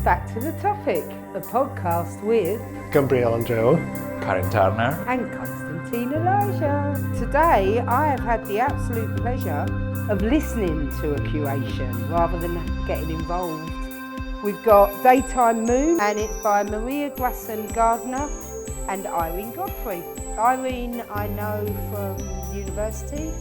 Back to the topic, a podcast with Gabriel Andreu, Gardner, and Constantine Elijah. Today I have had the absolute pleasure of listening to a curation rather than getting involved. We've got Daytime Moon, and it's by Graesén, Gardner and Irene Godfrey. Irene I know from university,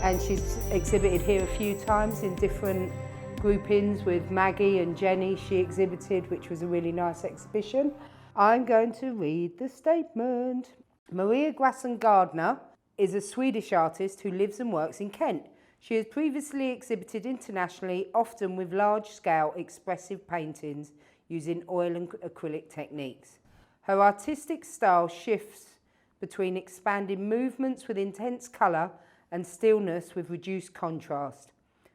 and she's exhibited here a few times in different groupings with Maggie and Jenny. She exhibited, which was a really nice exhibition. I'm going to read the statement. Graesén Gardner is a Swedish artist who lives and works in Kent. She has previously exhibited internationally, often with large-scale expressive paintings using oil and acrylic techniques. Her artistic style shifts between expanding movements with intense colour and stillness with reduced contrast.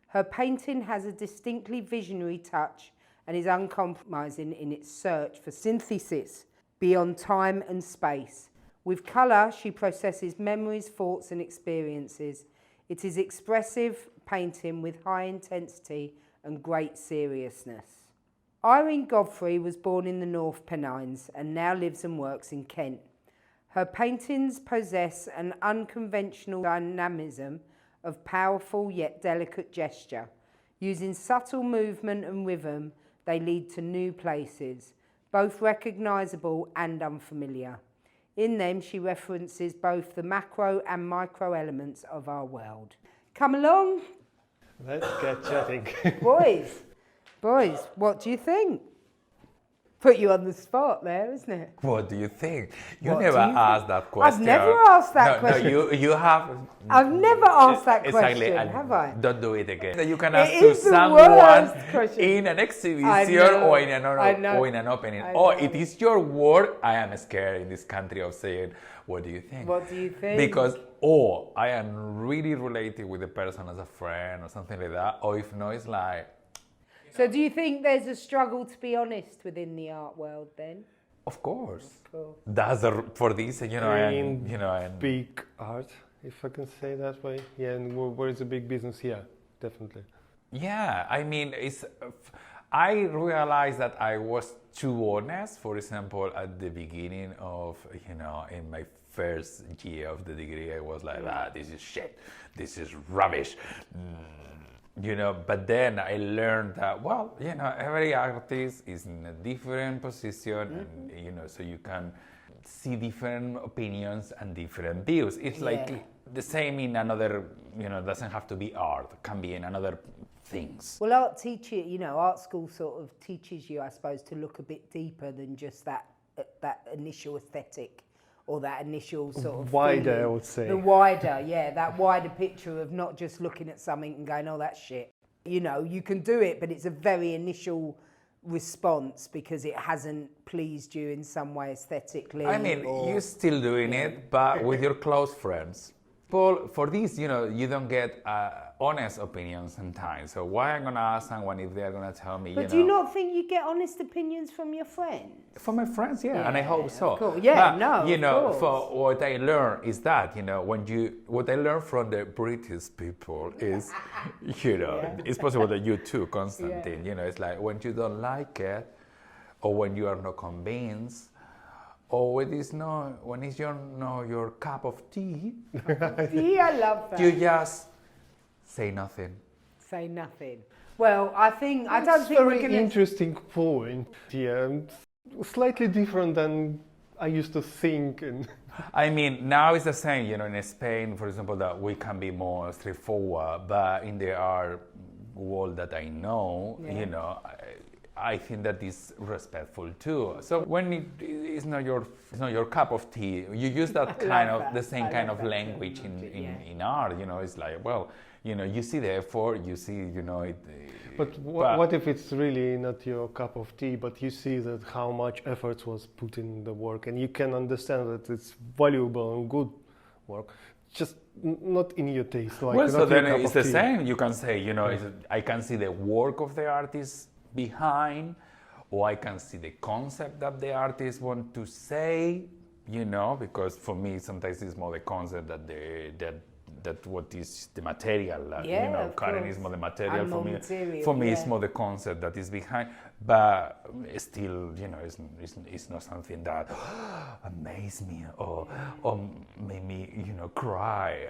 Her painting has a distinctly visionary touch and is uncompromising in its search for synthesis beyond time and space. With colour, she processes memories, thoughts and experiences. It is expressive painting with high intensity and great seriousness. Irene Godfrey was born in the North Pennines and now lives and works in Kent. Her paintings possess an unconventional dynamism of powerful yet delicate gesture. Using subtle movement and rhythm, they lead to new places, both recognisable and unfamiliar. In them, she references both the macro and micro elements of our world. Come along. Let's get chatting. Boys, what do you think? Put you on the spot there, isn't it? what do you think? You never asked that question. I've never asked that question. No, you have. I've never asked that exactly, question, have I? Don't do it again. You can ask It to is the someone worst question. in an exhibition or in an opening. Oh, it is your word. I am scared in this country of saying, what do you think? What do you think? Because, I am really related with the person as a friend or something like that. Or if no, it's like, So do you think there's a struggle to be honest within the art world then? of course. Cool. That's for this, and big art, if I can say that way. Yeah, and where is the big business here? Definitely. Yeah, I mean, I realized that I was too honest. For example, at the beginning of, in my first year of the degree, I was like, this is shit, this is rubbish. But then I learned that, every artist is in a different position, and, so you can see different opinions and different views. It's like the same in another, doesn't have to be art, it can be in another things. Well, art school sort of teaches you, I suppose, to look a bit deeper than just that initial aesthetic. Or that initial sort of wider, feeling. I would say. The wider, that wider picture of not just looking at something and going, oh, that's shit. You can do it, but it's a very initial response because it hasn't pleased you in some way aesthetically. I mean, you're still doing it, but with your close friends. Paul, for this, you don't get honest opinions sometimes. So why I'm gonna ask someone if they're gonna tell me? But do you not think you get honest opinions from your friends? From my friends, yeah, and I hope so. Of course. Yeah, but, for what I learned is that what I learned from the British people is, it's possible that you too, Constantine. It's like when you don't like it, or when you are not convinced. Or when it's your cup of tea. I love that. You just say nothing. Say nothing. Well, I don't think we're going to... interesting point. Yeah, slightly different than I used to think. And I mean, now it's the same. In Spain, for example, that we can be more straightforward. But in the art world that I know, I think that is respectful too. So when it's not your cup of tea, you use the same kind of language in art. It's like, you see the effort, you see, it. But what if it's really not your cup of tea, but you see that how much effort was put in the work, and you can understand that it's valuable and good work, just not in your taste. So then it's the same. You can say, I can see the work of the artist behind, or I can see the concept that the artist want to say, because for me sometimes it's more the concept that that what is the material. Yeah, you know, of Karen course. is more the material I'm for more me. material, For me, yeah. it's more the concept that is behind. But still, you know, it's not something that amazed me or made me, you know, cry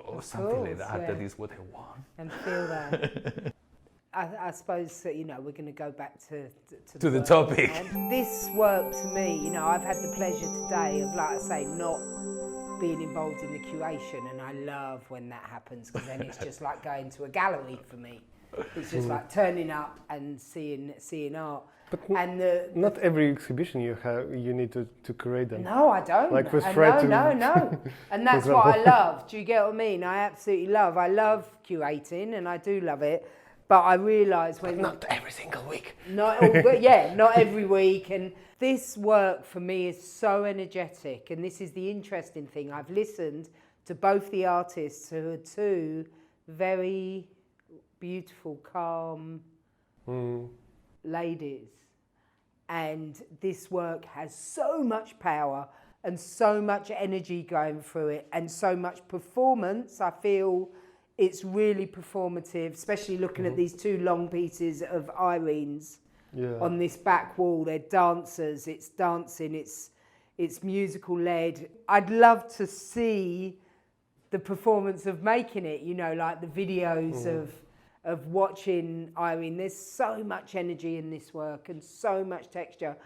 or something like course, that. yeah. That is what I want. And feel that. I suppose that, you know, we're going to go back to To the work. topic. And this work to me, you know, I've had the pleasure today of, like I say, not being involved in the curation, and I love when that happens, because then it's just like going to a gallery for me. It's just like turning up and seeing art. But and not every exhibition you need to create them. No, I don't. Like with Fred No. And that's what I love. Do you get what I mean? I absolutely love. I love curating, and I do love it. But I realise when... But not every single week. Not every week. And this work for me is so energetic. And this is the interesting thing. I've listened to both the artists, who are two very beautiful, calm ladies. And this work has so much power and so much energy going through it, and so much performance. I feel it's really performative, especially looking at these two long pieces of Irene's on this back wall. They're dancers, it's dancing, it's musical led. I'd love to see the performance of making it, you know, like the videos of watching Irene. There's so much energy in this work and so much texture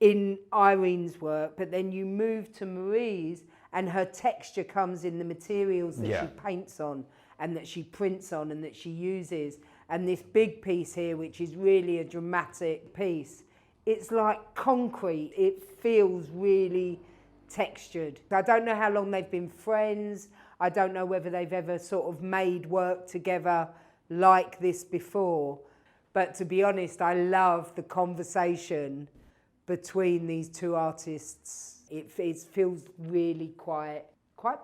in Irene's work, but then you move to Marie's and her texture comes in the materials that she paints on and that she prints on and that she uses. And this big piece here, which is really a dramatic piece, it's like concrete. It feels really textured. I don't know how long they've been friends. I don't know whether they've ever sort of made work together like this before. But to be honest, I love the conversation between these two artists. It feels really quite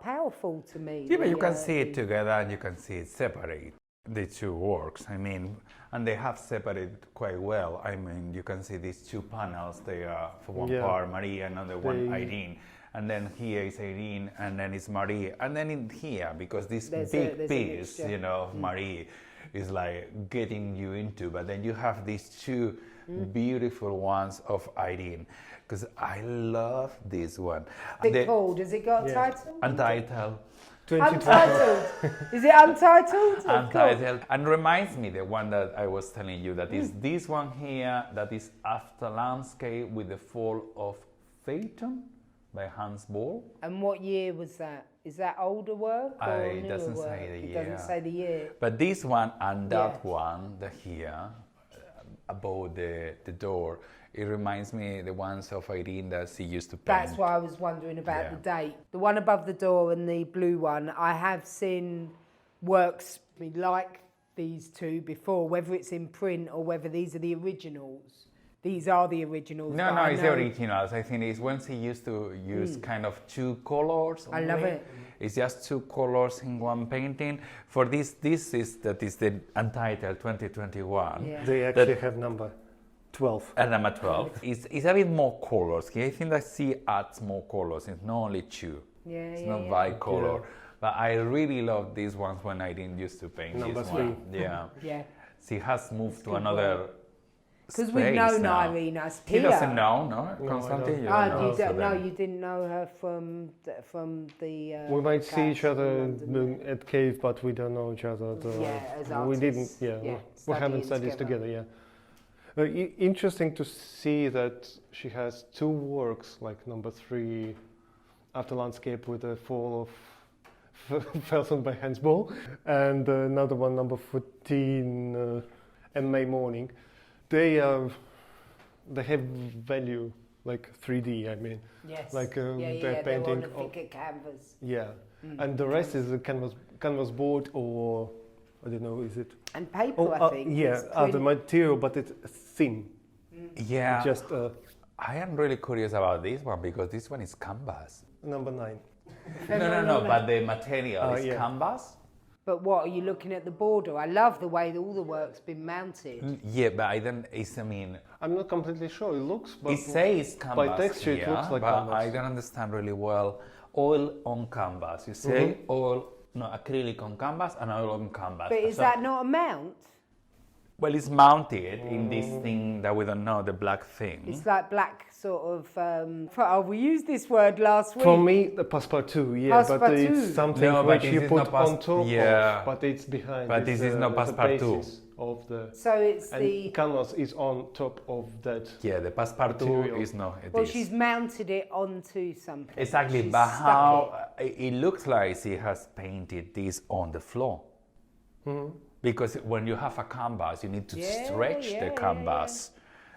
powerful to me. Yeah, but you can see it together and you can see it separate, the two works. I mean, and they have separated quite well. I mean, you can see these two panels. They are, for one part, Marie, and another one, Irene. And then here is Irene, and then it's Marie. And then in here, because this big piece, you know, of Marie is like getting you into, but then you have these two beautiful ones of Irene. Because I love this one. What's it called? Has it got a title? Untitled. Untitled. Is it untitled? Untitled. And reminds me the one that I was telling you, that is this one here, that is After Landscape with the Fall of Phaeton by Hans Boll. And what year was that? Is that older work or It newer doesn't work? say the It year. doesn't say the year. But this one and that one, the here, above the door, it reminds me the ones of Irene that she used to paint. That's why I was wondering about the date. The one above the door and the blue one, I have seen works like these two before, whether it's in print or whether these are the originals. These are the originals. No, it's the originals. I think it's when she used to use kind of two colors. I love it. It's just two colors in one painting. For this is the Untitled 2021. Yeah. They actually have number 12. And number 12. It's a bit more colors. I think that she adds more colors. It's not only two. It's not bicolor. But I really love these ones when I didn't used to paint number this 3. one. Yeah. She has moved to another because we've known now. Irene as He Pia. doesn't know, no? Constantine, you don't know. You didn't know her from the. We might see each other at cave, but we don't know each other. As artists. We didn't. We haven't studied together. Interesting to see that she has two works, like number 3, After Landscape with the Fall of Phaeton by Hans Boll, and another one, number 14, and May Morning. They have value, like 3D. I mean, like they're painting on a thicker canvas. And the rest is a canvas board, or I don't know, is it? And paper, I think. The material, but it's thin. Yeah. Just. I am really curious about this one because this one is canvas. Number 9. No. But the material is canvas. But what, are you looking at the border? I love the way that all the work's been mounted. Yeah, but I'm not completely sure. It looks, but it says canvas. By texture, it looks like but canvas. I don't understand really well. Oil on canvas. You say oil No, acrylic on canvas and oil on canvas. But is that not a mount? Well, it's mounted in this thing that we don't know, the black thing. It's like black sort of, we used this word last week. For me, the passepartout, yeah, but Passepartout. it's something No, but which this you is put not on top yeah. of, but it's behind. But this is not the passepartout. basis of the... So it's and the... canvas is on top of that. Yeah, the passepartout Material. is not. It Well, is. she's mounted it onto something. Exactly, She's but stuck how it looks like she has painted this on the floor. Mm-hmm. Because when you have a canvas, you need to Yeah, stretch yeah, the canvas,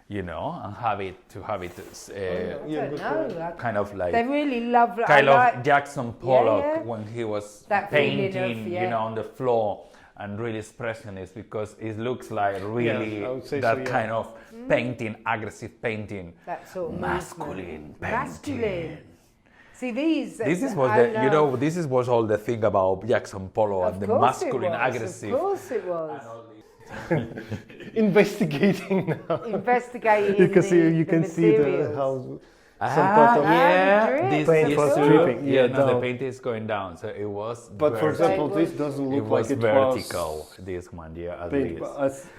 you know, and have it. I don't know. Kind of like They really love... kind I of like, Jackson Pollock yeah. when he was That feeling painting, of, yeah. you know, on the floor, and really expressionist, because it looks like really I would say that so, yeah. kind of painting, aggressive painting, that sort of masculine movement. painting. Masculine. See, these... This is what the, you know, this is was all the thing about Jackson Pollock and the masculine, aggressive. Of course it was. Investigating now. Investigating You can see, you the can see materials. how some part of yeah, drip. this paint was is dripping. Yeah, Yeah, no, the down. paint is going down, so it was. But for example, this doesn't it look was like it vertical. was This one, yeah, at paint, least. but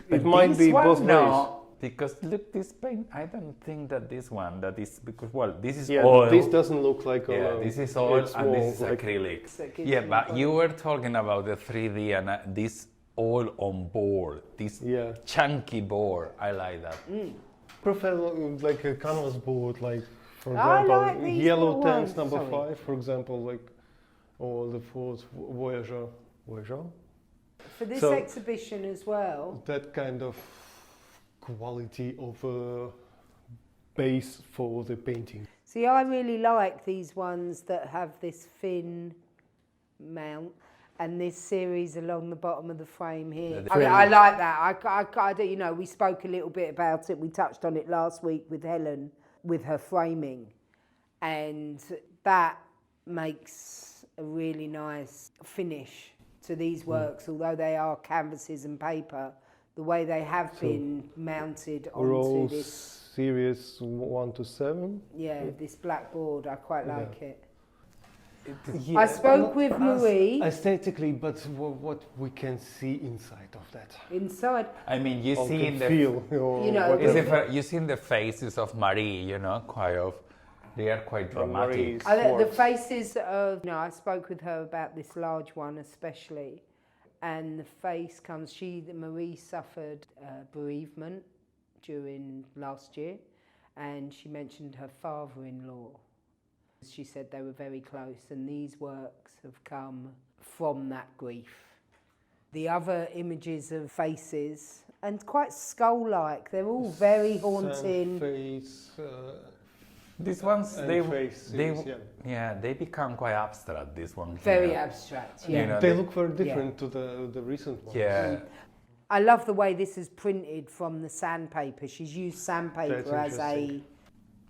But it might this be one, both ways. no, because look, this paint. I don't think that this one, that is because well, this is Yeah, oil. this doesn't look like Yeah, oil. this is oil It's and more this is like acrylic. So it gives Yeah, you but both. you were talking about the 3D and this oil on board, this Yeah. chunky board. I like that. prefer like a canvas board, like for I example, like these yellow little tanks ones, number sorry. 5, for example, like or the fourth Voyager. For this So- exhibition as well. That kind of quality of base for the painting. See, I really like these ones that have this thin mount and this series along the bottom of the frame here. The I mean, frame. I like that. I you know, we spoke a little bit about it. We touched on it last week with Helen, with her framing. And that makes a really nice finish to these works, although they are canvases and paper. The way they have been mounted onto Rows this, series 1 to 7. this black board, I quite like it. Yeah, I spoke with Marie Aesthetically, but what we can see inside of that. inside. I mean, you Or see can in the feel, or You know, whatever. you see in the faces of Marie, you know, they are quite dramatic. Marie's The works. faces of, I spoke with her about this large one especially, and the face comes, Marie suffered bereavement during last year, and she mentioned her father-in-law. She said they were very close, and these works have come from that grief. The other images of faces, and quite skull-like, they're all very haunting. Face, These ones, and they faces, they become quite abstract. This one here. Very abstract, yeah. You know, they look very different to the recent ones. Yeah. I love the way this is printed from the sandpaper. She's used sandpaper That's as a interesting.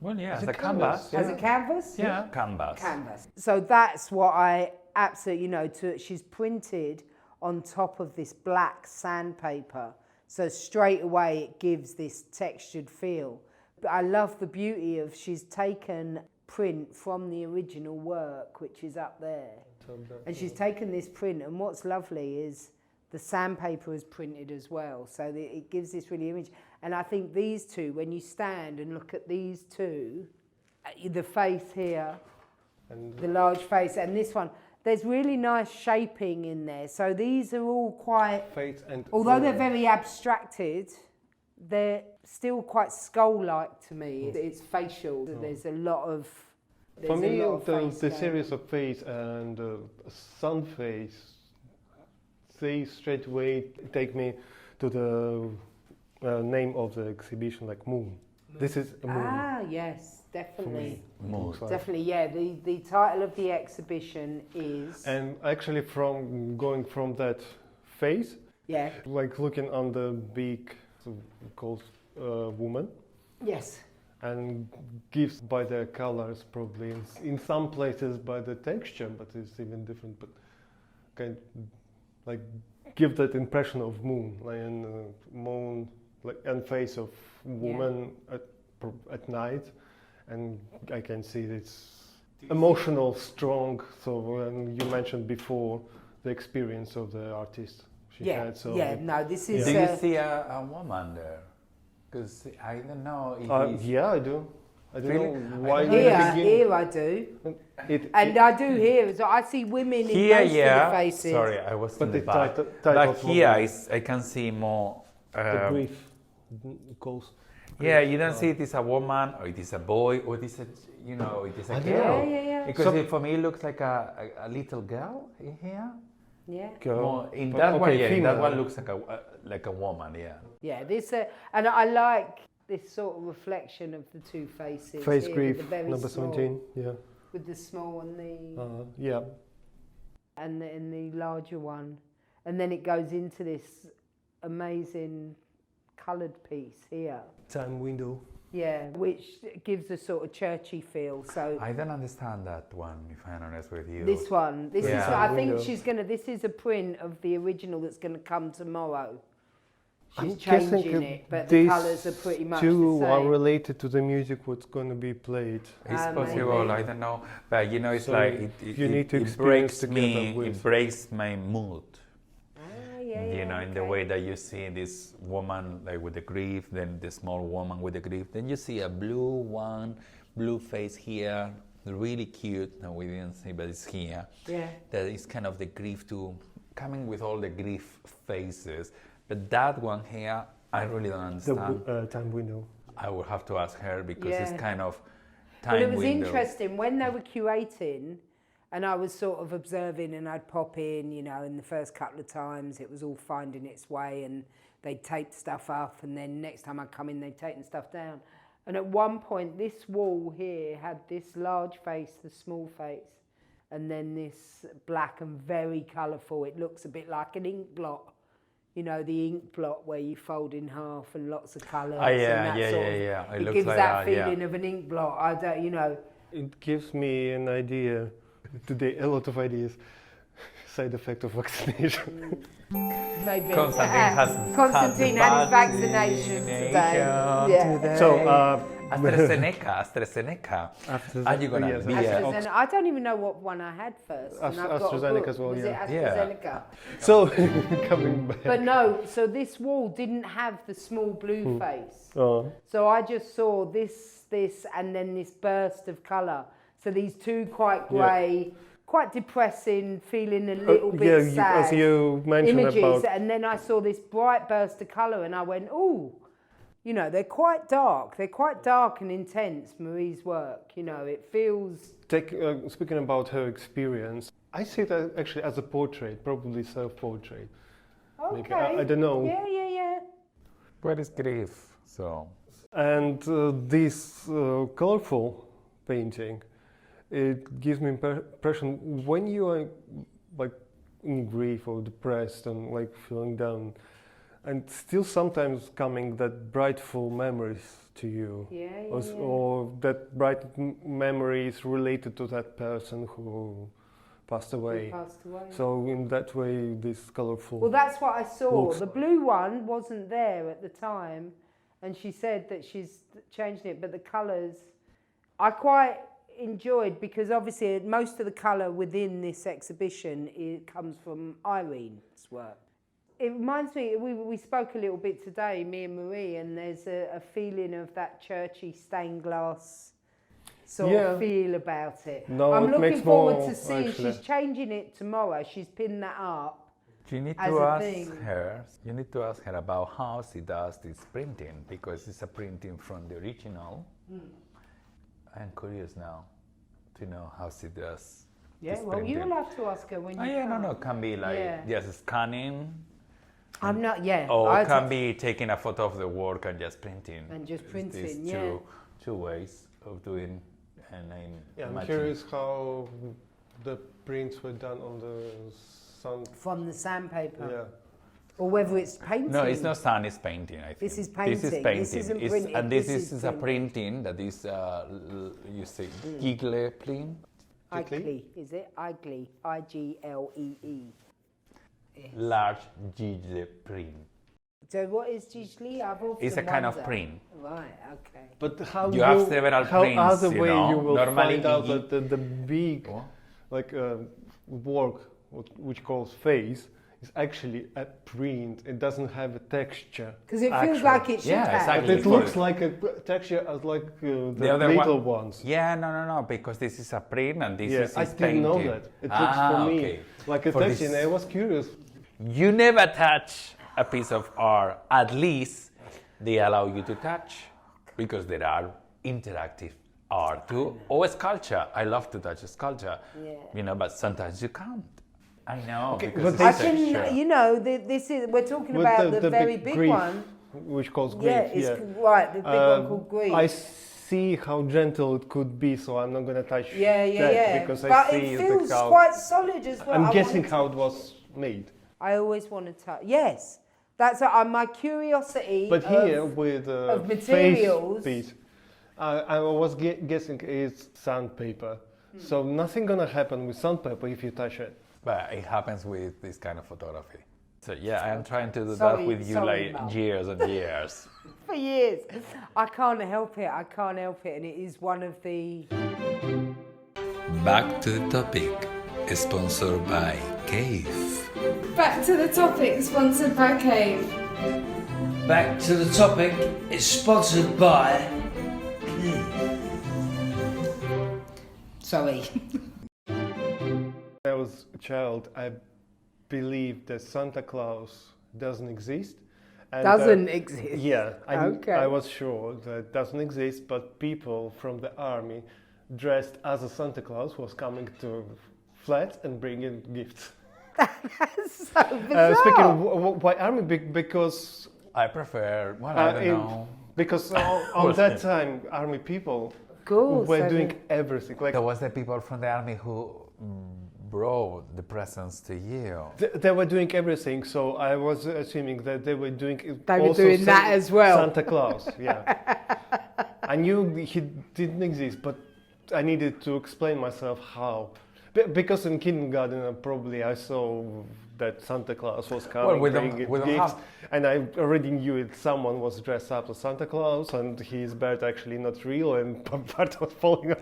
Well, yeah, As as a a canvas. canvas, as a canvas. Yeah, canvas. Canvas. So that's what I absolutely, she's printed on top of this black sandpaper. So straight away it gives this textured feel. But I love the beauty of she's taken print from the original work, which is up there. And she's taken this print, and what's lovely is the sandpaper is printed as well. So that it gives this really image. And I think these two, when you stand and look at these two, the face here, And the large face, and this one, there's really nice shaping in there. So these are all quite, face and although they're very abstracted, they're still quite skull-like to me. It's facial. There's a lot of. for there's me, a lot of the face going series on. of face and sun face, they straight away take me to the name of the exhibition, like Moon. This is a moon. Ah, yes, definitely. Moon. Looks like. Definitely, yeah. The title of the exhibition is. And actually, from going from that face, Yeah. like looking on the big, called woman, Yes. and gives by the colors probably in some places by the texture, but it's even different. But kind like give that impression of moon, like moon, like and face of woman at night, and I can see it's emotional, strong. So when you mentioned before the experience of the artist she Yeah, had. So yeah, no, this is... Do you see a woman there? Because I don't know if he's... yeah, I do. I don't Really? know why. I don't in the know. beginning- Here I do. And I do here, so I see women in Here, most yeah. of the faces. Sorry, I was But in the the back. title But here problem. I can see more... the grief goes. Yeah, you don't see it is a woman, or it is a boy, or it is a, you know, it is a I don't girl. know. Yeah. Because So- for me it looks like a little girl in here. Yeah. Girl. More, in But that one, okay, yeah, in that female. one looks like a woman, yeah. Yeah, this, and I like this sort of reflection of the two faces. Face here, grief, with the very number small, 17. Yeah. With the small and the Yeah. and the larger one, and then it goes into this amazing coloured piece here. Time window. Yeah, which gives a sort of churchy feel. So I don't understand that one, if I'm honest with you. this one, this is. Yeah. I think Window. she's gonna. This is a print of the original that's gonna come tomorrow. She's I'm guessing changing it, but the these colours are pretty much two the are same. related to the music what's going to be played. It's possible, maybe. I don't know. But you know, it's So like you need to it experience breaks me. together with- It breaks my mood. Yeah, You know, in the okay. way that you see this woman like with the grief, then the small woman with the grief, then you see a blue face here, really cute. No, we didn't see, but it's here. Yeah. That is kind of the grief too, coming with all the grief faces. But that one here, I really don't The understand. time window. I will have to ask her because Yeah. it's kind of time Well, it was window. interesting when they were curating, and I was sort of observing, and I'd pop in, you know, and the first couple of times it was all finding its way, and they'd tape stuff up, and then next time I'd come in, they'd taken stuff down. And at one point, this wall here had this large face, the small face, and then this black and very colourful. It looks a bit like an ink blot. You know, the ink blot where you fold in half and lots of colours. Oh, yeah, and that yeah, sort yeah, of, yeah. It It looks gives like that that, yeah. feeling of an ink blot. I don't, you know. It gives me an idea today, a lot of ideas. Side effect of vaccination. Maybe. Constantine had his vaccination today. Yeah. So, AstraZeneca. Are you gonna yes, be AstraZeneca. I don't even know what one I had first. and I've got a AstraZeneca book. as well, Was yeah. it Yeah. AstraZeneca? so coming back. But no, so this wall didn't have the small blue face. Oh. So I just saw this, and then this burst of colour. So these two quite grey, quite depressing, feeling a little bit sad. as you mentioned images, about and then I saw this bright burst of colour, and I went, "Ooh, you know, they're quite dark. They're quite dark and intense." Marie's work, you know, it feels. speaking about her experience. I see that actually as a portrait, probably self-portrait. Maybe. Okay. I don't know. Yeah. Where is grief? So And this colorful painting, it gives me impression when you are like in grief or depressed and like feeling down, and still sometimes coming that brightful memories to you, or that bright memory is related to that person who passed away. So in that way, this colorful. Well, that's what I saw. looks The blue one wasn't there at the time, and she said that she's changed it, but the colours I quite enjoyed, because obviously most of the colour within this exhibition comes from Irene's work. It reminds me, we spoke a little bit today, me and Marie, and there's a feeling of that churchy stained glass sort of feel about it. No, I'm it looking makes forward more, to seeing, actually. she's changing it tomorrow, she's pinned that up. you need As to a ask thing. her. You need to ask her about how she does this printing, because it's a printing from the original. I'm curious now to know how she does. Yeah, this well, printing. you'll have to ask her when you come. No, can be like just scanning. I'm not, Or I can just- be taking a photo of the work and just printing. And just It's printing, these yeah. two ways of doing, and I'm matching. curious how the prints were done on the sun. From the sandpaper. Yeah. Or whether it's painting. No, it's not sun, it's painting, I think. This is This painting. is This painting. isn't It's- printing. And this This is is a printing that is, you say, Gigle print. Iglee, is it? Iglee. I-G-L-E-E. Large Gigle print. So what is Gigli? I've often It's a kind of wondered. print. Right, okay. But how You have several how prints, other you way know, you will normally find out you- that the big What? like work which calls face, is actually a print. It doesn't have a texture. Because it feels like it should have. exactly. It looks like a texture as like the other little ones. Yeah, no, because this is a print and this is I painted. didn't know that. It looks for me okay. like a For texture, this- and I was curious. You never touch a piece of art. At least they allow you to touch, because there are interactive art too, or sculpture. I love to touch a sculpture, but sometimes you can't. I know. Okay, because but it's I can, texture. this is, we're talking With about the very big grief, one. which calls grief. Yeah, it's right, the big one called grief. I see how gentle it could be, so I'm not going to touch that because but I see it feels how. quite solid as well. I'm guessing how it was made. I always want to touch. Yes, that's my curiosity. But here with of materials. face piece, I was guessing it's sandpaper. So nothing gonna happen with sandpaper if you touch it. But it happens with this kind of photography. So yeah, I am trying to do Sorry, that with you sorry, like Mum. years and years. For years. I can't help it. And it is one of the. Back to the topic, sponsored by Cave. Back to the topic, sponsored by Cave. Back to the topic is sponsored by. Sorry. When I was a child, I believed that Santa Claus doesn't exist. And, Doesn't exist. Yeah, Okay. I was sure that it doesn't exist, but people from the army dressed as a Santa Claus was coming to flats and bringing gifts. That's so bizarre. Speaking of why army, because I prefer, I don't know. because on that time, army people Course, were doing everything. Like There was the people from the army who brought the presents to you. they were doing everything, so I was assuming that they were doing. They were also doing that as well. Santa Claus, yeah. I knew he didn't exist, but I needed to explain myself how. Because in kindergarten, probably I saw that Santa Claus was coming, we bringing don't gifts, have- and I already knew it. Someone was dressed up as Santa Claus, and his bird actually not real, and part was falling off.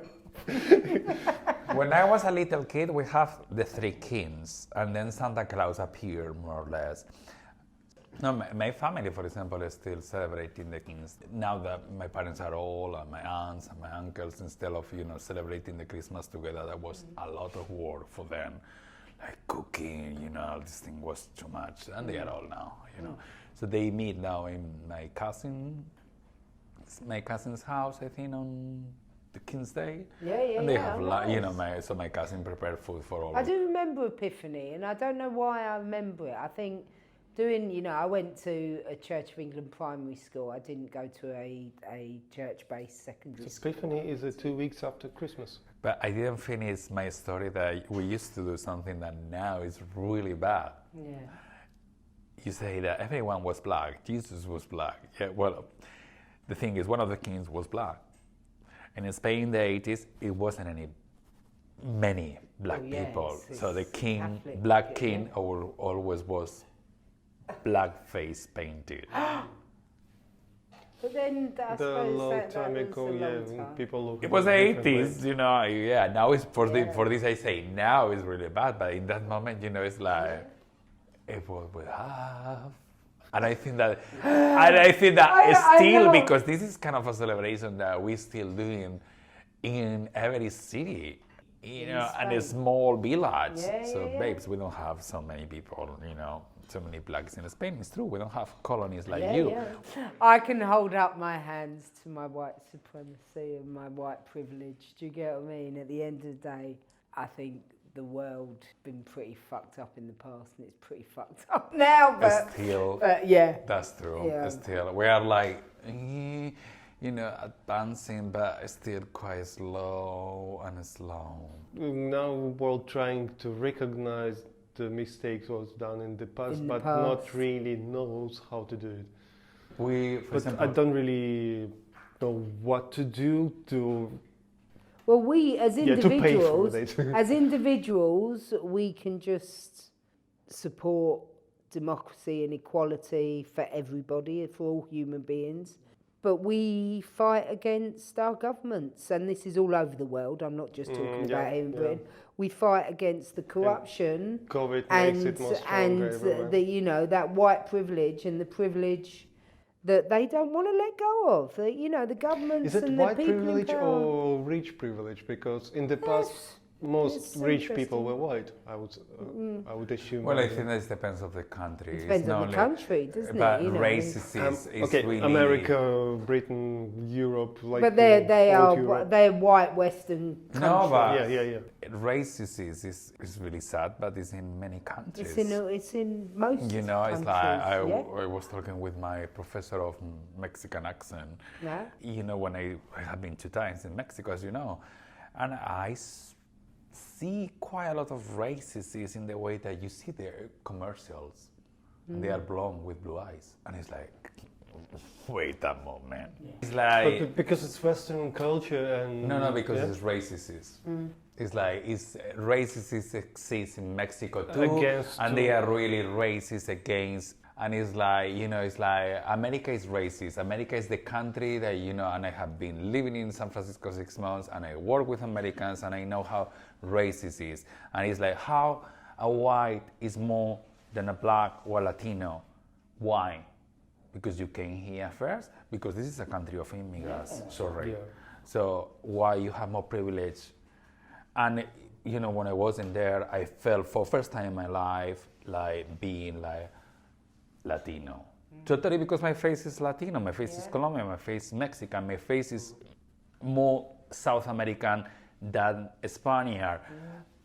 When I was a little kid, we have the three kings, and then Santa Claus appeared more or less. No, my family, for example, is still celebrating the kings. Now that my parents are old, and my aunts and my uncles, instead of celebrating the Christmas together, that was a lot of work for them, like cooking. This thing was too much, and they are all now. So they meet now in my cousin's house, I think, on the King's Day. And they have, so my cousin prepared food for all. I do remember Epiphany, and I don't know why I remember it. I think I went to a Church of England primary school. I didn't go to a church-based secondary school. Epiphany is 2 weeks after Christmas. But I didn't finish my story that we used to do something that now is really bad. Yeah. You say that everyone was black, Jesus was black. Yeah, well, the thing is, one of the kings was black. And in Spain in the 80s, it wasn't many black people. So the king, Catholic, black king, always was black face painted. But then I The suppose long that time was ago, a long time. people look. It was the differently. 80s, yeah. Now it's for this I say now it's really bad, but in that moment, it's like it was with half. And I think that I still, know. because this is kind of a celebration that we still doing in every city, and a small village. Babes, we don't have so many people, so many blacks in Spain. It's true, we don't have colonies like you. Yeah. I can hold up my hands to my white supremacy and my white privilege. Do you get what I mean? At the end of the day, I think the world's been pretty fucked up in the past, and it's pretty fucked up now. But Still, yeah, that's true. Yeah. Still, we are like, advancing, but still quite slow. Now world trying to recognize the mistakes was done in the past, In the but past. not really knows how to do it. For But example, I don't really know what to do to well, we as to pay for individuals, it. as individuals, we can just support democracy and equality for everybody, for all human beings. But we fight against our governments, and this is all over the world. I'm not just talking about here in Britain. we fight against the corruption COVID and makes it more stronger everywhere. the that white privilege and the privilege that they don't want to let go of. The governments Is it and white the people privilege in power. or rich privilege? Because in the past, most it's rich people interesting. were white. I would assume. Well, I think that depends on the country. It depends It's on not the only- country, doesn't but it? racism is okay, really... America, Britain, Europe, like. But they're old Europe. white Western countries. No, but Yeah. racism is really sad, but it's in many countries. It's in most You know, it's countries. like I was talking with my professor of Mexican accent. Yeah. You know, when I have been 2 times in Mexico, as you know, and I see quite a lot of racism in the way that you see their commercials. And they are blonde with blue eyes, and it's like, wait a moment. Yeah. It's like But because it's Western culture and. no, because it's racist. It's like racist exists in Mexico too, Against and they are really racist against. And it's like, it's like America is racist. America is the country that, and I have been living in San Francisco 6 months, and I work with Americans, and I know how racist is. And it's like how a white is more than a black or Latino. Why? Because you came here first? Because this is a country of immigrants. Sorry. Yeah. So why you have more privilege? And when I was in there, I felt for first time in my life like being like Latino. Totally, because my face is Latino, my face is Colombian, my face is Mexican, my face is more South American than Spaniard.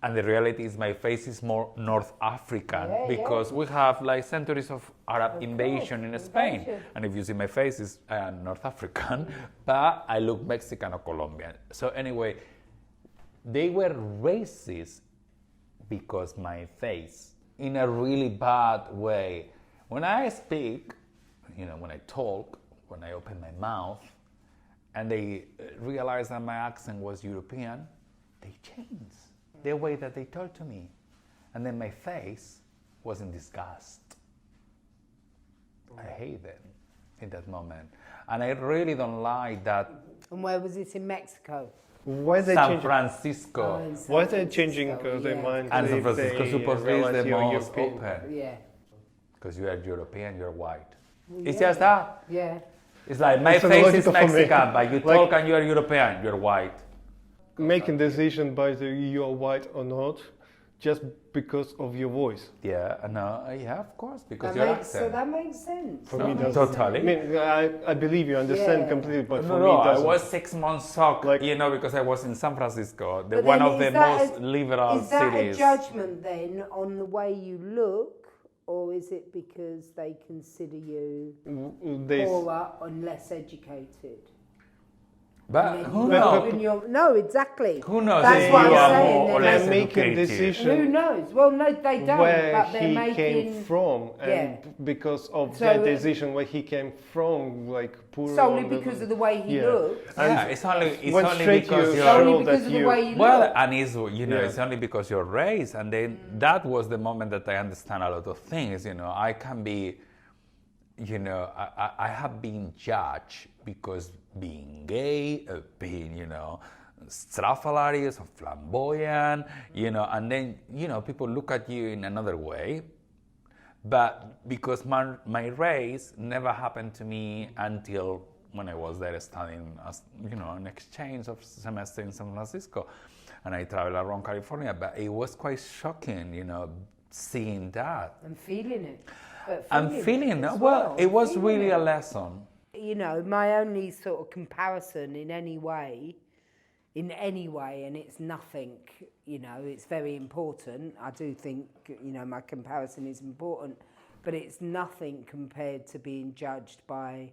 And the reality is my face is more North African because we have like centuries of Arab invasion in Spain. And if you see my face, it's North African, but I look Mexican or Colombian. So anyway, they were racist because my face, in a really bad way. When I speak, when I talk, when I open my mouth, and they realize that my accent was European, they changed the way that they talk to me. And then my face was in disgust. I hate them in that moment. And I really don't like that. And where was this in Mexico? Why are they San changing? Francisco. Why are they changing their mind? And San if Francisco they supposedly is realize the you're most European? open. Yeah. Because you are European, you're white. It's just that. Yeah. It's like my It's face is logical for me. Mexican, but you talk and you are European, you're white. Making decision by you're white or not, just because of your voice. Yeah, of course, because So your accent. that makes sense. For me, that's Totally. I mean, I believe you understand Yeah. completely, but for No, me, it I doesn't. was 6 months shocked, Like- because I was in San Francisco, But one then of the is that most liberal Is that cities. a judgment then on the way you look, or is it because they consider you They, poorer and less educated? But who But- knows? No, exactly. Who knows That's if what you I'm are saying, more or they're less making educated? decisions. Who knows? Well, no, they don't. where but they're he making. came from, and Yeah. because of So, that decision where he came from, like poor. Solely because of the way he looked. Yeah, it's only When straight because you you're show Only because that of the you- way you well, look. and it's Yeah. it's only because you're raised, and then that was the moment that I understand a lot of things. I can be, I have been judged because being gay, being straffalarious or flamboyant, and then people look at you in another way. But because my race never happened to me until when I was there studying, as an exchange of semester in San Francisco, and I traveled around California. But it was quite shocking, seeing that. And feeling it. I'm feeling it as well. It was feeling really it. a lesson. My only sort of comparison in any way, and it's nothing, it's very important. I do think, my comparison is important, but it's nothing compared to being judged by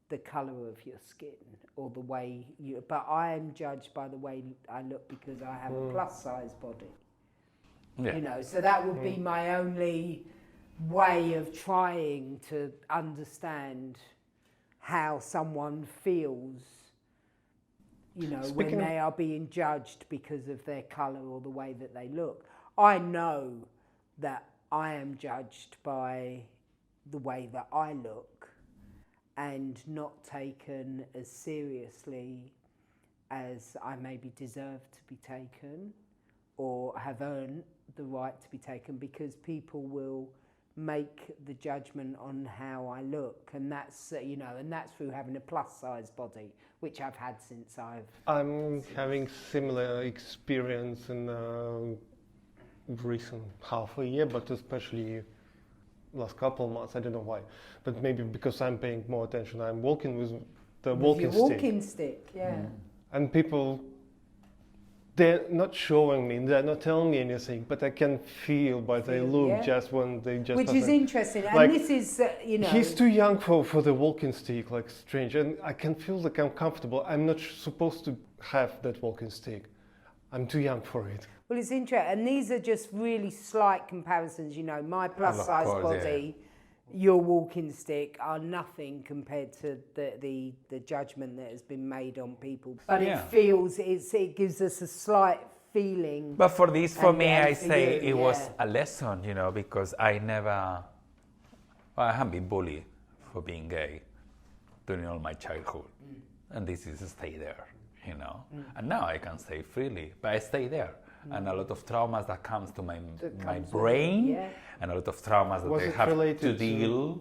the colour of your skin or the way but I am judged by the way I look because I have a plus size body. Yeah. So that would be my only way of trying to understand how someone feels, when they are being judged because of their colour or the way that they look. I know that I am judged by the way that I look and not taken as seriously as I maybe deserve to be taken or have earned the right to be taken, because people will make the judgment on how I look, and that's and that's through having a plus size body, which I've had since I'm having similar experience in recent half a year, but especially last couple of months. I don't know why, but maybe because I'm paying more attention. I'm walking with the walking stick. Walking stick, yeah. And people, they're not showing me, they're not telling me anything, but I can feel by their look just when they just... Which is interesting, and like, this is, He's too young for the walking stick, like strange, and I can feel like I'm comfortable. I'm not supposed to have that walking stick. I'm too young for it. Well, it's interesting, and these are just really slight comparisons, my plus-size body, your walking stick are nothing compared to the judgment that has been made on people. But it gives us a slight feeling. But for me, I say it was a lesson, because I haven't been bullied for being gay during all my childhood. And this is stay there, And now I can say freely, but I stay there. And a lot of traumas that comes to my brain, and a lot of traumas that I have to deal,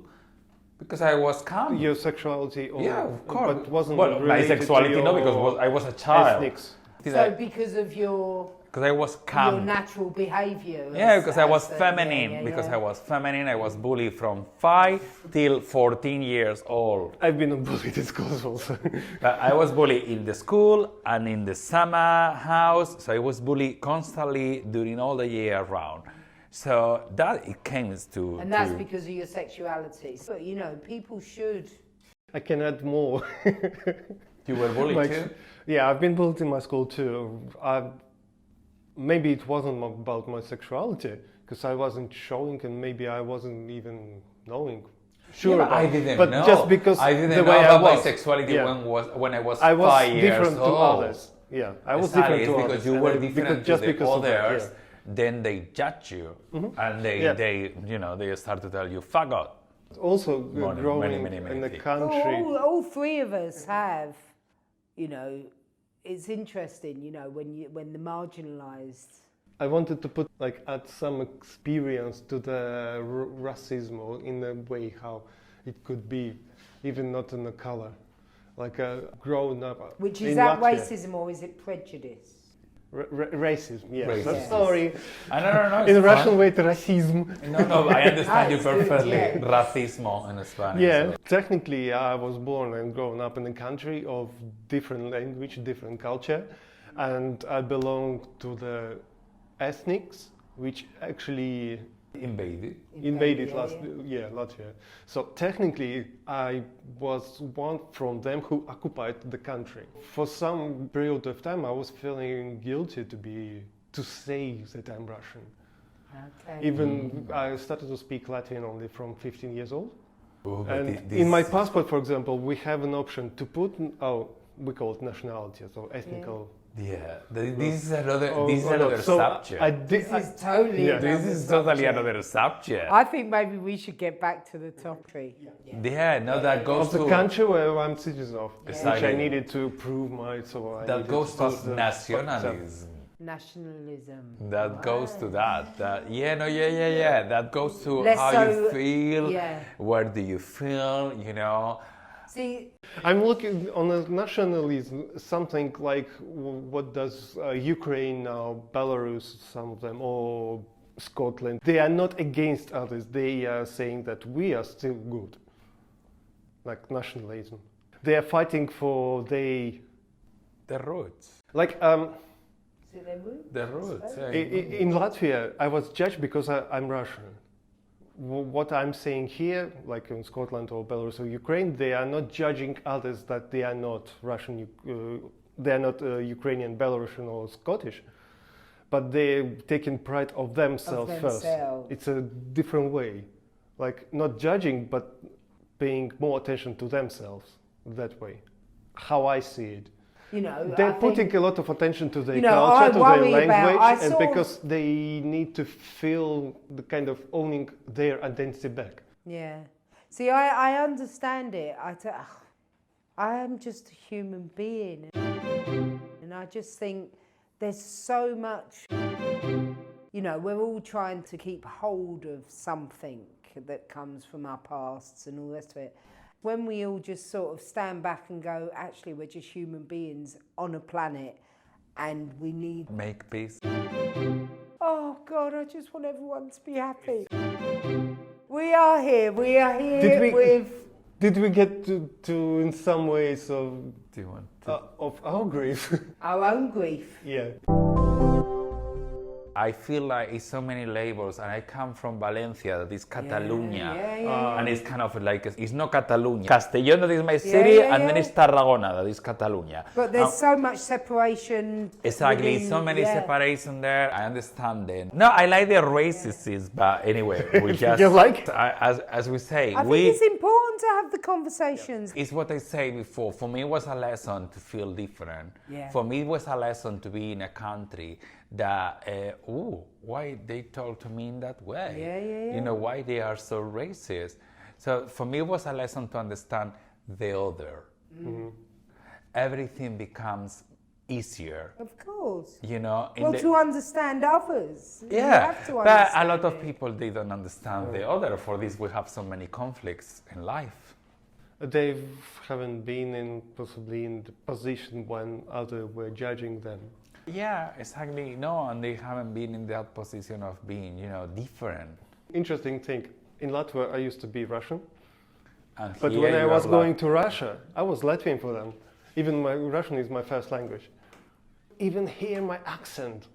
because I was calm. Your sexuality? Or, of course. But wasn't my sexuality, no, because I was a child. Ethnics. So because of your... Because I was calm. Your natural behaviour. Yeah, because I was feminine. I was feminine. I was bullied from 5 till 14 years old. I've been bullied in school also. I was bullied in the school and in the summer house. So I was bullied constantly during all the year round. So that it came to... And that's because of your sexuality. But, people should... I can add more. You were bullied too? Yeah, I've been bullied in my school too. Maybe it wasn't about my sexuality, because I wasn't showing, and maybe I wasn't even knowing. Sure, I didn't but know. Just because I didn't the know way about I was. My sexuality when I was 5 years old. I was different to others. Yeah, I was different to others. Because you were different to the others. Then they judge you, and they start to tell you faggot. Also, growing in the country. All three of us have, it's interesting, when the marginalised. I wanted to add some experience to the racism, in a way how it could be, even not in the color, growing up. Which is that Latvia. Racism, or is it prejudice? Racism, yes. Racism. Sorry. No, in Russian way, racism. No, I understand you perfectly. Racismo in Spanish. Yeah, so. Technically I was born and grown up in a country of different language, different culture, and I belong to the ethnics, which actually invaded Latvia. So technically I was one from them who occupied the country. For some period of time I was feeling guilty to say that I'm Russian. Okay. Even I started to speak Latvian only from 15 years old. And in my passport, for example, we have an option to put, we call it nationality, so ethnical. Yeah, this is another subject. This is totally another subject. I think maybe we should get back to the topic. That goes to the country where I'm citizen of, exactly. Which I needed to prove that goes to nationalism. Nationalism. That goes to that. That goes to how you feel. Where do you feel? See, I'm looking on a nationalism, something like what does Ukraine now, Belarus, some of them, or Scotland. They are not against others. They are saying that we are still good, like nationalism. They are fighting for their roots. The roots. In Latvia, I was judged because I'm Russian. What I'm saying here, like in Scotland or Belarus or Ukraine, they are not judging others that they are not Russian, they are not Ukrainian, Belarusian or Scottish, but they're taking pride of themselves first. It's a different way, not judging, but paying more attention to themselves that way, how I see it. They're putting a lot of attention to their culture, to their language, and because they need to feel the kind of owning their identity back. Yeah. See, I understand it. I am just a human being. And I just think there's so much, you know, we're all trying to keep hold of something that comes from our pasts and all the rest of it. When we all just sort of stand back and go, actually, we're just human beings on a planet and we need... Make peace. Oh, God, I just want everyone to be happy. We are here with... Did we get to in some ways of... Do you want to? Of our grief? Our own grief. Yeah. I feel like it's so many labels, and I come from Valencia, that is Catalonia, and it's kind of like, it's not Catalonia. Castellón, that is my city, and then it's Tarragona, that is Catalonia. But there's so much separation. Exactly, within, so many separation there. I understand them. No, I like the racists, but anyway, we just... You like? As we say, I think it's important to have the conversations. It's what I said before. For me, it was a lesson to feel different. Yeah. For me, it was a lesson to be in a country that, why they talk to me in that way? Yeah. You know, why they are so racist. So for me, it was a lesson to understand the other. Mm-hmm. Everything becomes easier. Of course. You know, to understand others. Yeah, you have to but understand a lot of people, they don't understand the other. For this, we have so many conflicts in life. They haven't been possibly in the position when others were judging them. Yeah, exactly. No, and they haven't been in that position of being, you know, different. Interesting thing. In Latvia, I used to be Russian. And But when I was going to Russia, I was Latvian for them. Even my Russian is my first language. Even here, my accent.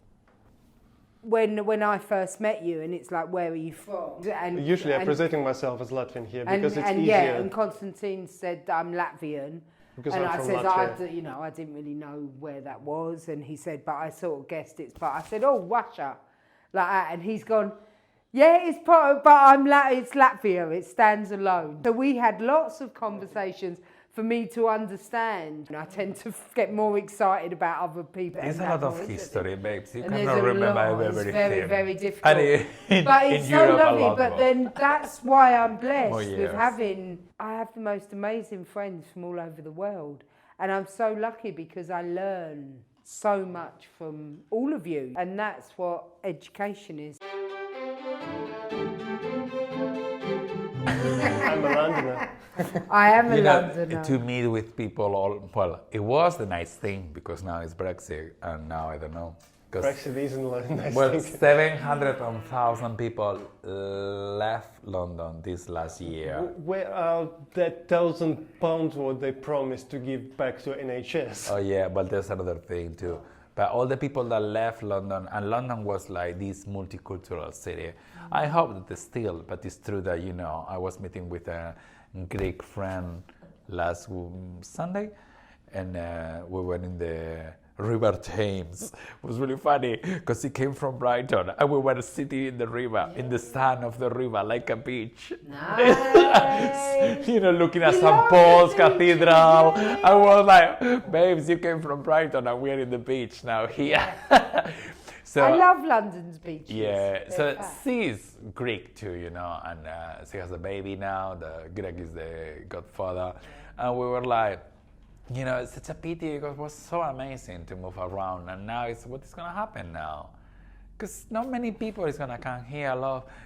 When I first met you, and it's like, where are you from? And, Usually I'm presenting myself as Latvian here because it's easier. Yeah, and Constantine said I'm Latvian. Because and I'm I from said, Latvia. I didn't really know where that was. And he said, but I sort of guessed it's part. I said, oh, Russia, like that. And he's gone, yeah, it's part of, but it's Latvia. It stands alone. So we had lots of conversations for me to understand. And I tend to get more excited about other people. There's a lot of history, babes. You and cannot remember everything. It's very, very difficult. And but it's in so Europe, lovely. But then that's why I'm blessed with yes. I have the most amazing friends from all over the world. And I'm so lucky because I learn so much from all of you. And that's what education is. I'm a Londoner. I am a you Londoner. know, to meet with people, it was the nice thing because now it's Brexit, and now I don't know. Brexit isn't a nice well, thing. 700,000 people left London this last year. Where are that £1,000 what they promised to give back to NHS? Oh yeah, but there's another thing too. But all the people that left London, and London was like this multicultural city. I hope that it's still, but it's true that, you know, I was meeting with a Greek friend last Sunday, and we were in the River Thames. It was really funny because he came from Brighton and we were sitting in the river, in the sand of the river, like a beach. Nice. You know, looking at St. Paul's Cathedral. I was like, babes, you came from Brighton and we're in the beach now here. So, I love London's beaches. yeah, so she's Greek too, you know, and she has a baby now. The Greg is the godfather. And we were like, you know, it's such a pity because it was so amazing to move around, and now what is going to happen now? Because not many people is going to come here.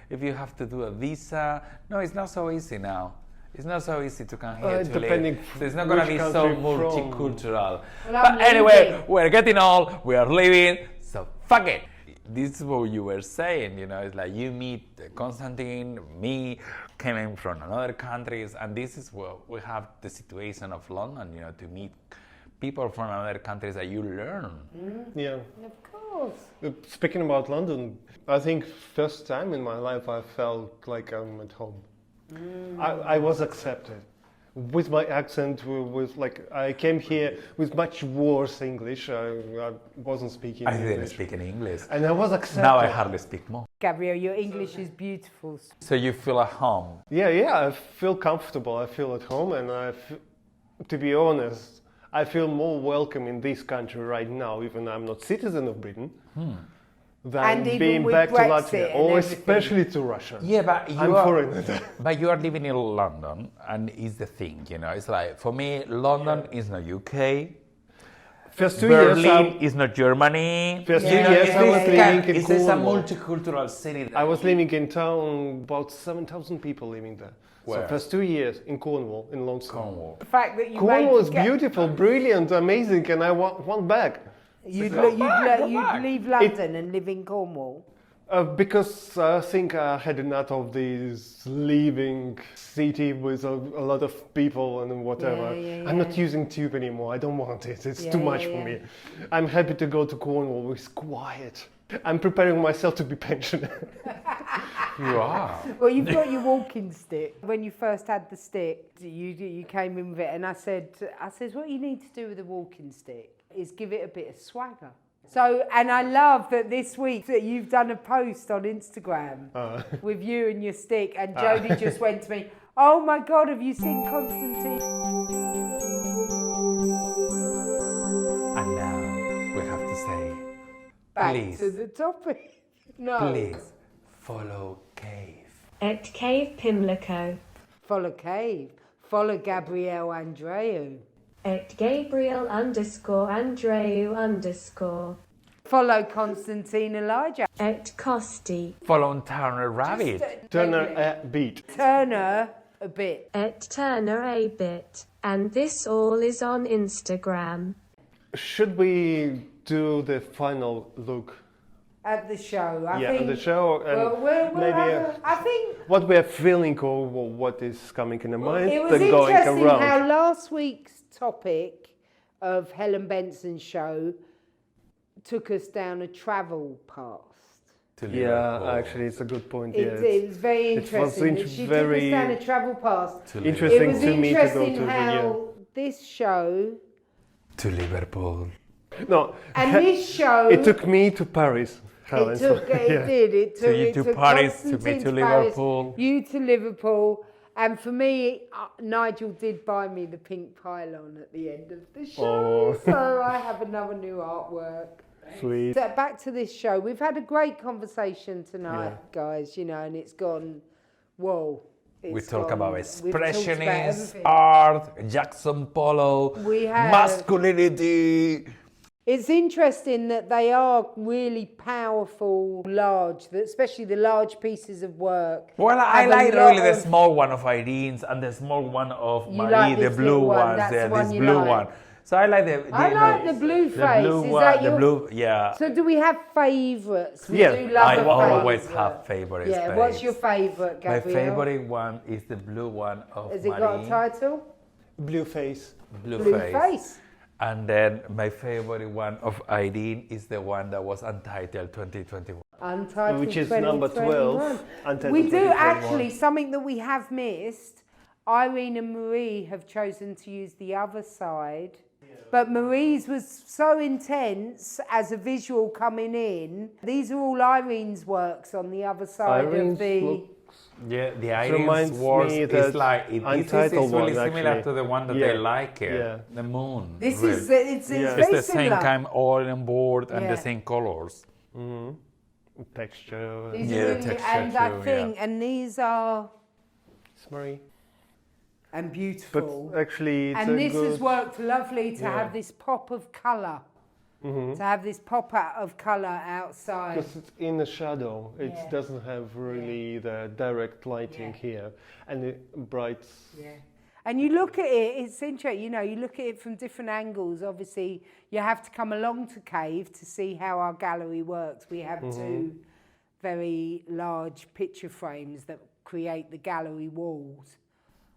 If you have to do a visa, no, it's not so easy now. It's not so easy to come here to live. So it's not going to be so multicultural. But anyway, we're getting old, we are living, so fuck it. This is what you were saying, you know, it's like you meet Constantine, me, coming from another countries, and this is where we have the situation of London, you know, to meet people from other countries that you learn. Yeah. Of course. Speaking about London, I think first time in my life I felt like I'm at home. I was accepted. With my accent, with like I came here with much worse English. I wasn't speaking English. I didn't speak any English. And I was accepted. Now I hardly speak more. Gabriel, your English is beautiful. So you feel at home? Yeah, I feel comfortable. I feel at home, and to be honest, I feel more welcome in this country right now, even though I'm not citizen of Britain, than being back to Latvia, or especially to Russia. Yeah, but I'm foreigner. But you are living in London, and it's the thing, you know. It's like, for me, London is not UK. First 2 years, Berlin is not Germany. First 2 Yeah. years, I was living in It's a Cornwall. multicultural city. I was living in town, about 7,000 people living there. Where? So first 2 years in Cornwall, in Longstone. Cornwall. The fact that you Cornwall is made beautiful, brilliant, amazing, and I want back. You'd back. leave London and live in Cornwall. Because I think I had enough of this living city with a lot of people and whatever. Yeah. I'm not using tube anymore. I don't want it. It's too much for yeah. me. I'm happy to go to Cornwall. It's quiet. I'm preparing myself to be pensioner. You are. Well, you've got your walking stick. When you first had the stick, you came in with it, and I said, what you need to do with the walking stick is give it a bit of swagger. So, and I love that this week that you've done a post on Instagram with you and your stick, and Jodie just went to me, oh my God, have you seen Constantine? And now we have to say, Back please, to the topic. No. please follow Cave. At Cave Pimlico. Follow Cave. Follow Gabriel Andreu. At Gabriel_Andreu_. Follow Constantine Elijah. At Costi. Follow Turner Rabbit. Turner a beat. Turner a bit. At Turner a bit. And this all is on Instagram. Should we do the final look? At the show, I Yeah, think. at the show, and maybe I think what we're feeling or what is coming in the mind it was than going interesting around. how last week's topic of Helen Benson's show took us down a travel past. To Yeah, Liverpool. actually, it's a good point. It was very it was interesting. that she very took us down a travel past. To interesting It was to me to go interesting to the how this show To Liverpool. No, and this show. it took me to Paris. Helen, It took. so- It yeah. did. It took. you it to took Paris, to me Constantine to Paris, Liverpool. You to Liverpool, and for me, Nigel did buy me the pink pylon at the end of the show, Oh. so I have another new artwork. Sweet. So back to this show. We've had a great conversation tonight, Yeah. guys. You know, and it's gone. Whoa. We It's talk gone- about we've talked expressionist everything. art, Jackson Pollock, We have. masculinity. It's interesting that they are really powerful, large, especially the large pieces of work. Well, I have a like lot really the of- small one of Irene's and the small one of You Marie, like the this blue little one, ones that's there, the one this you blue like. one. So I like I like the blue the face. blue Is one, that the your... blue, yeah. So do we have favourites? We Yeah, do love I a always favourite. have favorites. Yeah, what's your favourite, My Gabriel? favorite one is the blue one of Has it Marie. got a title? Blue face. Blue Blue face. face. And then my favorite one of Irene is the one that was untitled 2021. Untitled Which is number 2021. 12. Untitled We do 2021. actually, something that we have missed, Irene and Marie have chosen to use the other side. But Marie's was so intense as a visual coming in. These are all Irene's works on the other side Irene's of the... look- Yeah, the reminds Irene's works me is that like, this Untitled is really one, similar actually. to the one that Yeah, they like here, yeah. the moon. This really. is, it's Yeah. very It's the similar. same kind oil and board and Yeah. the same colors. Texture. These Yeah, are the really, texture and too, I think, and these are, It's Marie. and But beautiful. actually, it's And a this good... has worked lovely to Yeah. have this pop of colour. To have this pop out of colour outside. Because it's in the shadow. It Yeah. doesn't have really the direct lighting Yeah. here. And it bright... Yeah. And you look at it, it's interesting, you know, you look at it from different angles. Obviously, you have to come along to Cave to see how our gallery works. We have two very large picture frames that create the gallery walls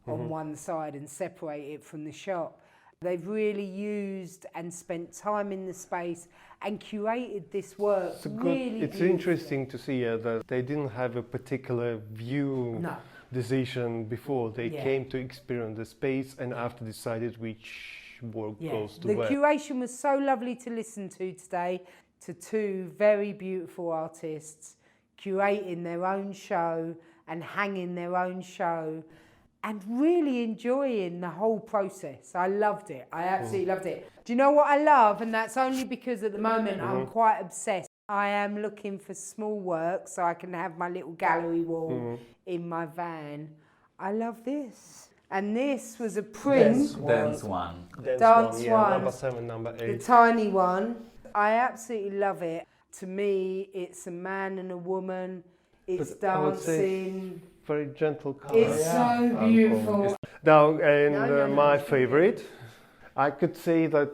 on one side and separate it from the shop. They've really used and spent time in the space and curated this work It's, a good, really it's beautifully. interesting to see that they didn't have a particular view No. decision before. They Yeah. came to experience the space and after decided which work Yeah. goes to The where. curation was so lovely to listen to today, to two very beautiful artists curating their own show and hanging their own show and really enjoying the whole process. I loved it. I absolutely loved it. Do you know what I love? And that's only because at the moment I'm quite obsessed. I am looking for small work so I can have my little gallery wall in my van. I love this. And this was a print, Dance one. Dance yeah, one. number 7, number 8. the tiny one. I absolutely love it. To me, it's a man and a woman. It's But I would say dancing. very gentle color. It's so beautiful. Now, and No. my favorite, I could say that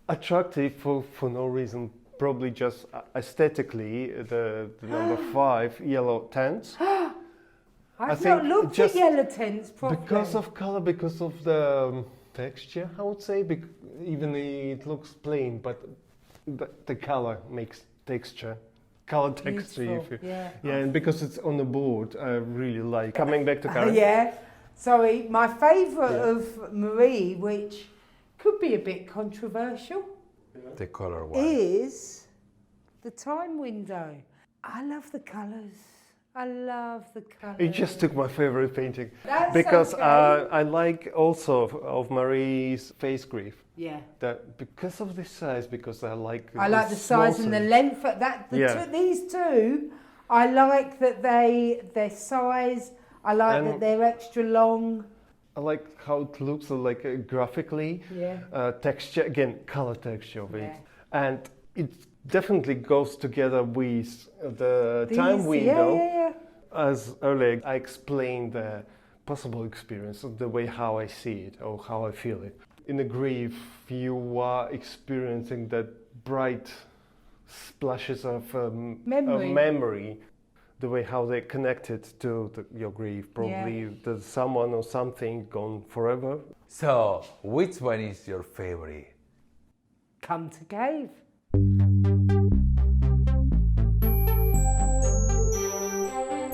attractive for no reason, probably just aesthetically, the number 5, yellow tents. I've think not looked just at yellow tents properly. Because of color, because of the texture, I would say, even it looks plain, but the color makes texture. Color texture. Beautiful, yeah. Yeah, and because it's on the board, I really like. Coming back to Karen. Yeah. Sorry, my favourite of Marie, which could be a bit controversial, The color one. is the time window. I love the colours. I love the colours. It just took my favorite painting. That's because okay. I like also of Marie's face grief. Yeah. That because of the size, because I like The size and the length. These two, I like that their size. I like And that they're extra long. I like how it looks like graphically. Yeah. Texture again, color texture of it, Yeah. and it definitely goes together with the time These- window. Yeah. As earlier I explained the possible experience of the way how I see it or how I feel it. In the grief, you are experiencing that bright splashes of memory, the way how they're connected to your grief. Probably there's someone or something gone forever. So, which one is your favorite? Come to cave.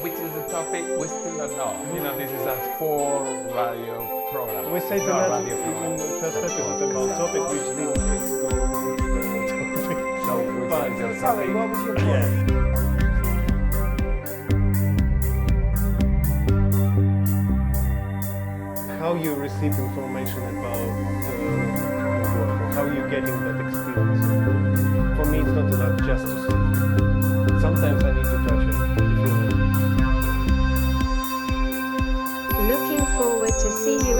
Which is the topic we still don't know. You know, this is a 4 radio program. We said Not that radio in program. the first episode about topic which didn't go into the topic. So, which one is your Sorry, topic? what was your point? How you receive information about the work, or how you getting that experience. For me, it's not enough just to see. Sometimes I need to touch it to feel it. Looking forward to see you